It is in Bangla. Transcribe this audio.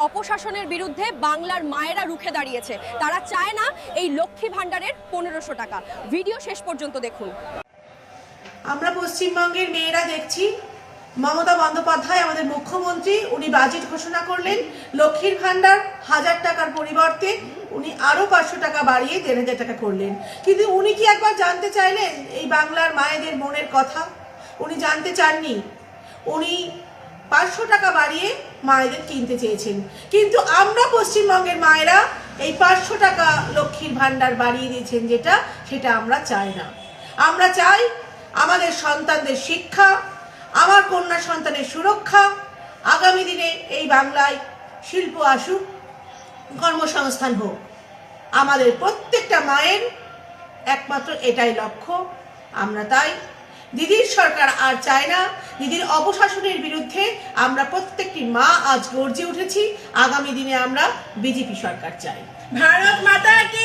অপশাসনের বিরুদ্ধে বাংলার মায়েরা রুখে দাঁড়িয়েছে। তারা চায় না এই লক্ষ্মী ভাণ্ডারের 1500 টাকা। ভিডিও শেষ পর্যন্ত দেখুন। আমরা পশ্চিমবঙ্গের মেয়েরা দেখছি মমতা বন্দ্যোপাধ্যায় আমাদের মুখ্যমন্ত্রী, উনি বাজেট ঘোষণা করলেন লক্ষ্মীর ভাণ্ডার 1000 টাকার পরিবর্তে উনি আরো 500 টাকা বাড়িয়ে 1500 টাকা করলেন। কিন্তু উনি কি একবার জানতে চাইলেন এই বাংলার মায়েদের মনের কথা? উনি জানতে চাননি। উনি 500 টাকা বাড়িয়ে মায়েদের কিনতে চেয়েছেন। কিন্তু আমরা পশ্চিমবঙ্গের মায়েরা এই 500 টাকা লক্ষ্মীর ভাণ্ডার বাড়িয়ে দিয়েছেন সেটা আমরা চাই না। আমরা চাই আমাদের সন্তানদের শিক্ষা, আমার কন্যা সন্তানের সুরক্ষা, আগামী দিনে এই বাংলায় শিল্প আসুক, কর্মসংস্থান হোক। আমাদের প্রত্যেকটা মায়ের একমাত্র এটাই লক্ষ্য। আমরা তাই দিদির সরকার আর চায় না। দিদির অপশাসনের বিরুদ্ধে আমরা প্রত্যেকটি মা আজ গর্জে উঠেছি। আগামী দিনে আমরা বিজেপি সরকার চাই। ভারত মাতা কি